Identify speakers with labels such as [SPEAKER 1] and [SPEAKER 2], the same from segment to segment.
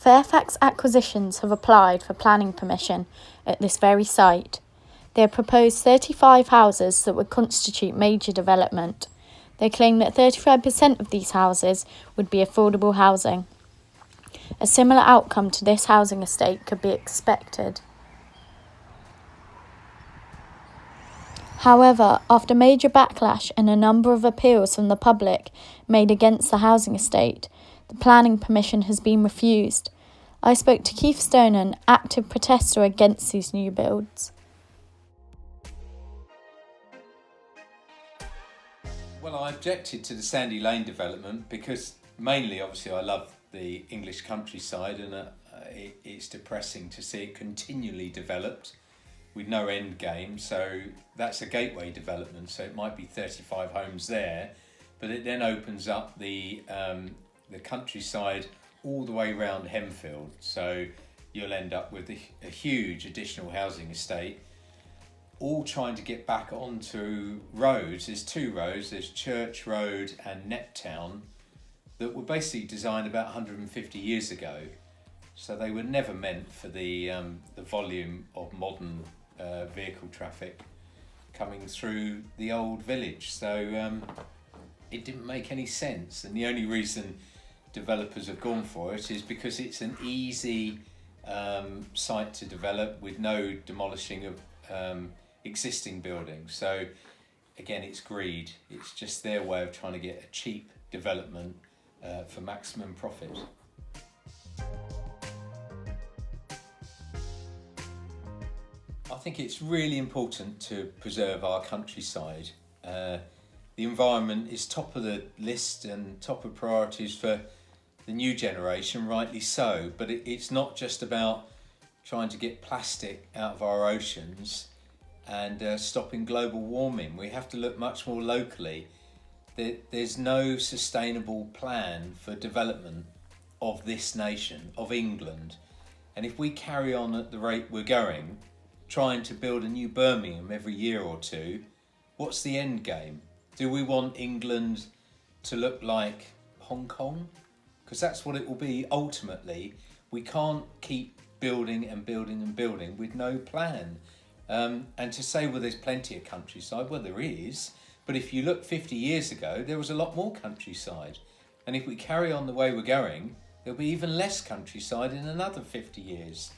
[SPEAKER 1] Fairfax Acquisitions have applied for planning permission at this very site. They have proposed 35 houses that would constitute major development. They claim that 35% of these houses would be affordable housing. A similar outcome to this housing estate could be expected. However, after major backlash and a number of appeals from the public made against the housing estate, the planning permission has been refused. I spoke to Keith Stone, an active protester against these new builds.
[SPEAKER 2] Well, I objected to the Sandy Lane development because mainly, obviously, I love the English countryside, and it's depressing to see it continually developed with no end game. So that's a gateway development, so it might be 35 homes there, but it then opens up the countryside all the way around Hemfield, so you'll end up with a huge additional housing estate, all trying to get back onto roads. There's two roads, there's Church Road and Neptown, that were basically designed about 150 years ago, so they were never meant for the volume of modern vehicle traffic coming through the old village. So it didn't make any sense, and the only reason developers have gone for it is because it's an easy site to develop with no demolishing of existing buildings. So again, it's greed. It's just their way of trying to get a cheap development for maximum profit. I think it's really important to preserve our countryside. The environment is top of the list and top of priorities for the new generation, rightly so, but it's not just about trying to get plastic out of our oceans and stopping global warming. We have to look much more locally. There's no sustainable plan for development of this nation, of England. And if we carry on at the rate we're going, trying to build a new Birmingham every year or two, what's the end game? Do we want England to look like Hong Kong? Because that's what it will be ultimately. We can't keep building and building and building with no plan. And to say, well, there's plenty of countryside, well, there is. But if you look 50 years ago, there was a lot more countryside. And if we carry on the way we're going, there'll be even less countryside in another 50 years.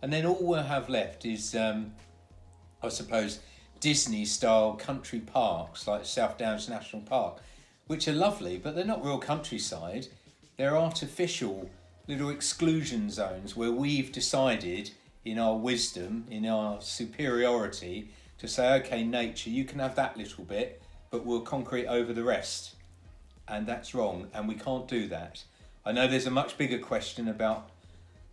[SPEAKER 2] And then all we'll have left is, I suppose, Disney-style country parks like South Downs National Park, which are lovely, but they're not real countryside. They're artificial little exclusion zones where we've decided in our wisdom, in our superiority, to say, okay, nature, you can have that little bit, but we'll concrete over the rest. And that's wrong, and we can't do that. I know there's a much bigger question about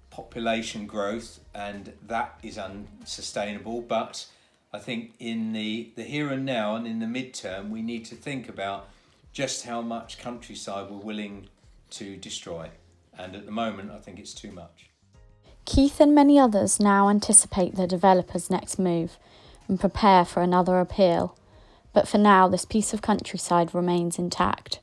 [SPEAKER 2] population growth, and that is unsustainable, but I think in the here and now and in the midterm, we need to think about just how much countryside we're willing to destroy. And at the moment, I think it's too much.
[SPEAKER 1] Keith and many others now anticipate the developer's next move and prepare for another appeal. But for now, this piece of countryside remains intact.